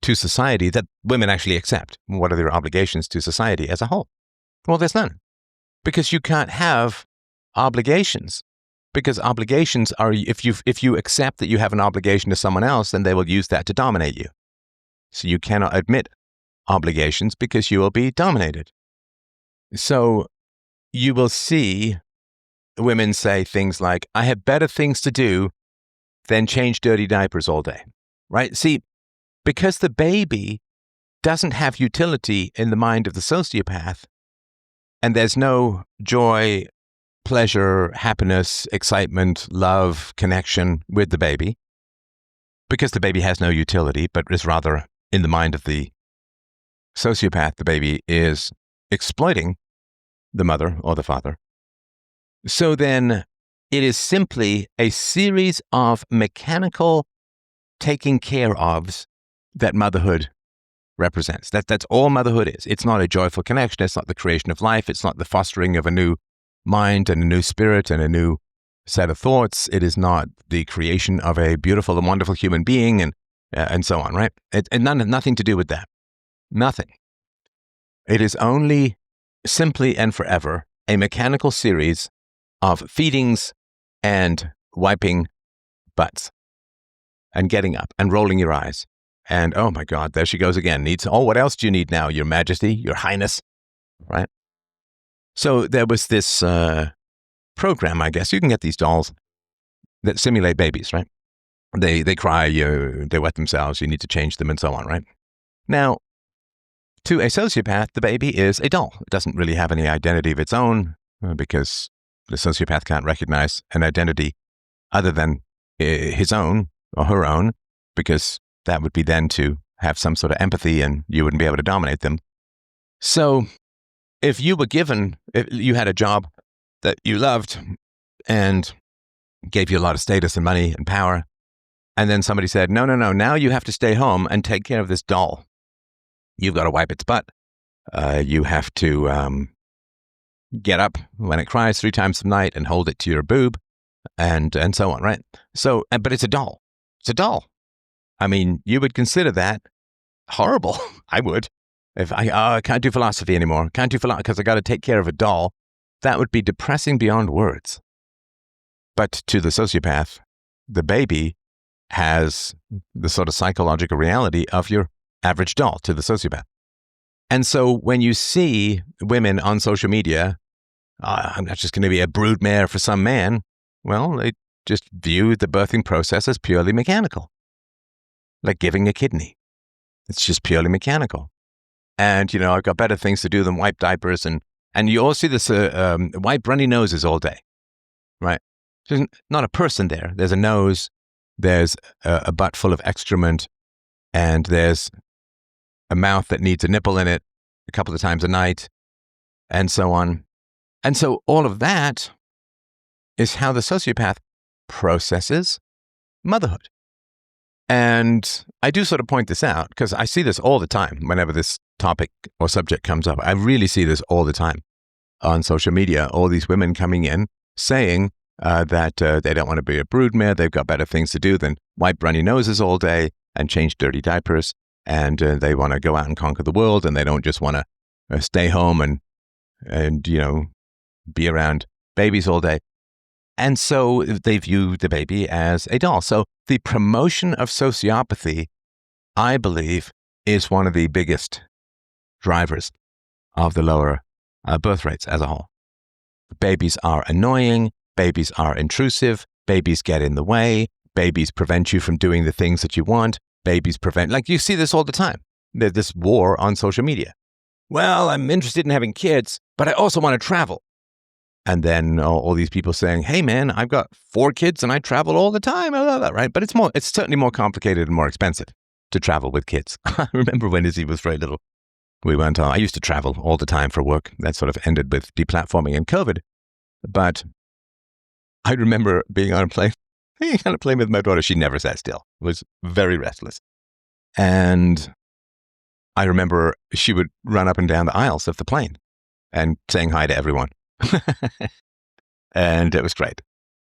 to society that women actually accept. What are their obligations to society as a whole? Well, there's none. Because you can't have obligations. Because obligations are, if you accept that you have an obligation to someone else, then they will use that to dominate you. So you cannot admit obligations because you will be dominated. So you will see women say things like, I have better things to do than change dirty diapers all day, right? See, because the baby doesn't have utility in the mind of the sociopath, and there's no joy, pleasure, happiness, excitement, love, connection with the baby, because the baby has no utility, but is rather in the mind of the sociopath, the baby is exploiting the mother or the father. So then it is simply a series of mechanical taking care ofs that motherhood represents. That's all motherhood is. It's not a joyful connection. It's not the creation of life. It's not the fostering of a new mind and a new spirit and a new set of thoughts. It is not the creation of a beautiful and wonderful human being and so on, right? Nothing to do with that. Nothing. It is only simply and forever a mechanical series of feedings and wiping butts and getting up and rolling your eyes. And, oh my God, there she goes again. What else do you need now, Your Majesty, Your Highness, right? So there was this program, I guess. You can get these dolls that simulate babies, right? They cry, they wet themselves, you need to change them and so on, right? Now, to a sociopath, the baby is a doll. It doesn't really have any identity of its own because the sociopath can't recognize an identity other than his own or her own, because that would be then to have some sort of empathy and you wouldn't be able to dominate them. So if you had a job that you loved and gave you a lot of status and money and power, and then somebody said, no, now you have to stay home and take care of this doll. You've got to wipe its butt. You have to get up when it cries 3 times a night and hold it to your boob and so on, right? So, but it's a doll. It's a doll. I mean, you would consider that horrible. I would. If I can't do philosophy anymore. Can't do philosophy because I got to take care of a doll. That would be depressing beyond words. But to the sociopath, the baby has the sort of psychological reality of your average doll to the sociopath. And so when you see women on social media, I'm not just going to be a broodmare for some man. Well, they just view the birthing process as purely mechanical. Like giving a kidney. It's just purely mechanical. And, I've got better things to do than wipe diapers. And you all see this wipe runny noses all day, right? There's not a person there. There's a nose, there's a butt full of excrement, and there's a mouth that needs a nipple in it a couple of times a night, and so on. And so all of that is how the sociopath processes motherhood. And I do sort of point this out because I see this all the time whenever this topic or subject comes up. I really see this all the time on social media. All these women coming in saying that they don't want to be a broodmare. They've got better things to do than wipe runny noses all day and change dirty diapers. And they want to go out and conquer the world. And they don't just want to stay home and be around babies all day. And so they view the baby as a doll. So the promotion of sociopathy, I believe, is one of the biggest drivers of the lower birth rates as a whole. Babies are annoying. Babies are intrusive. Babies get in the way. Babies prevent you from doing the things that you want. Babies prevent, like you see this all the time. There's this war on social media. Well, I'm interested in having kids, but I also want to travel. And then all these people saying, hey, man, I've got 4 kids and I travel all the time. I love that, right? But it's certainly more complicated and more expensive to travel with kids. I remember when Izzy was very little, I used to travel all the time for work. That sort of ended with deplatforming and COVID. But I remember being on a plane with my daughter. She never sat still. Was very restless. And I remember she would run up and down the aisles of the plane and saying hi to everyone. And it was great.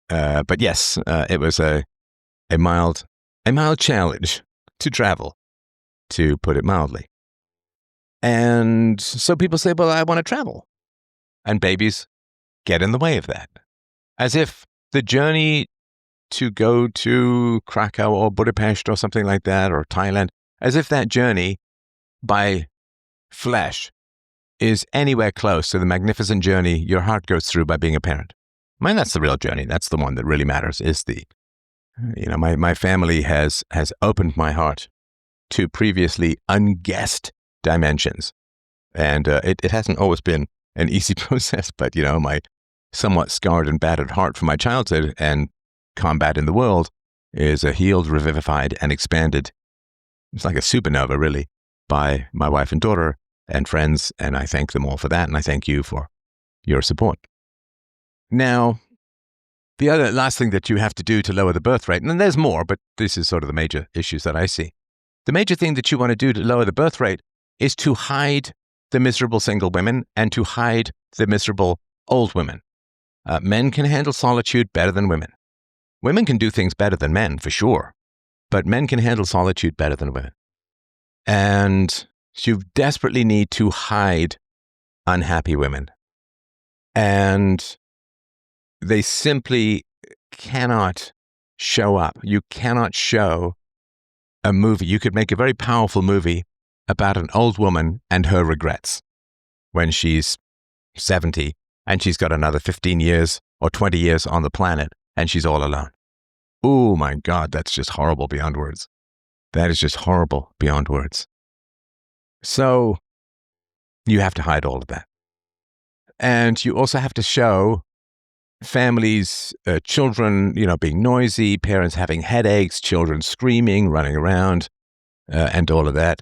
But yes, it was a mild challenge to travel, to put it mildly. And so people say, well, I want to travel. And babies get in the way of that. As if the journey to go to Krakow or Budapest or something like that, or Thailand, as if that journey by flesh is anywhere close to the magnificent journey your heart goes through by being a parent. I mean, that's the real journey. That's the one that really matters, is my family has opened my heart to previously unguessed dimensions. And it hasn't always been an easy process, but, my somewhat scarred and battered heart from my childhood and combat in the world is healed, revivified, and expanded. It's like a supernova, really, by my wife and daughter and friends, and I thank them all for that, and I thank you for your support. Now, the other last thing that you have to do to lower the birth rate, and there's more, but this is sort of the major issues that I see. The major thing that you want to do to lower the birth rate is to hide the miserable single women and to hide the miserable old women. Men can handle solitude better than women. Women can do things better than men, for sure, but men can handle solitude better than women. And you desperately need to hide unhappy women. And they simply cannot show up. You cannot show a movie. You could make a very powerful movie about an old woman and her regrets when she's 70 and she's got another 15 years or 20 years on the planet and she's all alone. Oh my God, that's just horrible beyond words. That is just horrible beyond words. So you have to hide all of that. And you also have to show families, children, being noisy, parents having headaches, children screaming, running around, and all of that.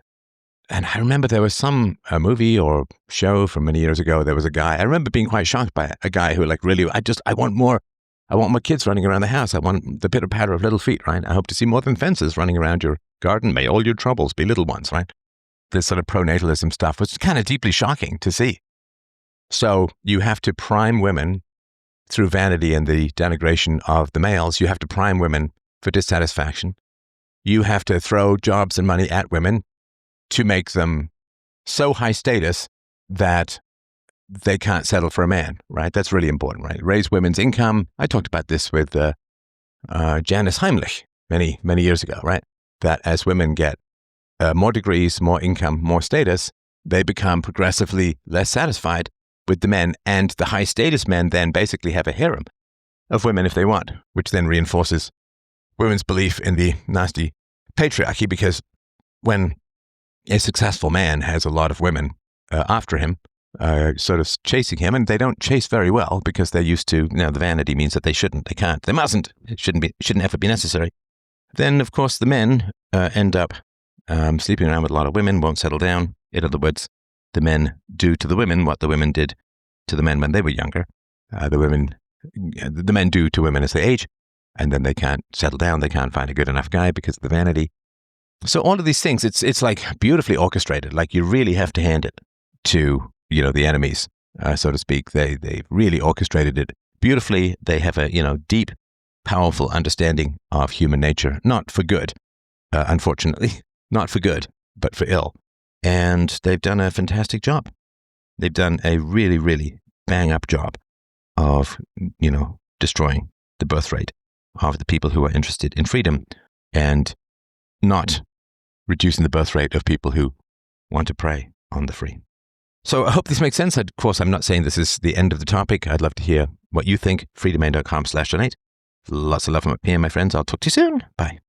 And I remember there was a movie or show from many years ago. There was a guy, I remember being quite shocked by a guy who really, I want more kids running around the house. I want the pitter patter of little feet, right? I hope to see more than fences running around your garden. May all your troubles be little ones, right? This sort of pronatalism stuff was kind of deeply shocking to see. So you have to prime women through vanity and the denigration of the males. You have to prime women for dissatisfaction. You have to throw jobs and money at women to make them so high status that they can't settle for a man, right? That's really important, right? Raise women's income. I talked about this with Janice Heimlich many, many years ago, right? That as women get more degrees, more income, more status, they become progressively less satisfied with the men, and the high status men then basically have a harem of women if they want, which then reinforces women's belief in the nasty patriarchy, because when a successful man has a lot of women after him, sort of chasing him, and they don't chase very well because they're used to, the vanity means that they shouldn't, they can't, they mustn't, it shouldn't ever be necessary. Then, of course, the men end up sleeping around with a lot of women, won't settle down. In other words, the men do to the women what the women did to the men when they were younger. The men do to women as they age. and then they can't settle down. They can't find a good enough guy because of the vanity. So all of these things, it's like beautifully orchestrated. Like you really have to hand it to, the enemies, so to speak. They really orchestrated it beautifully. They have a, deep, powerful understanding of human nature, not for good, unfortunately, not for good, but for ill. And they've done a fantastic job. They've done a really, really bang-up job of, destroying the birth rate of the people who are interested in freedom and not reducing the birth rate of people who want to prey on the free. So I hope this makes sense. Of course, I'm not saying this is the end of the topic. I'd love to hear what you think. freedomain.com/donate. Lots of love from up here, my friends. I'll talk to you soon. Bye.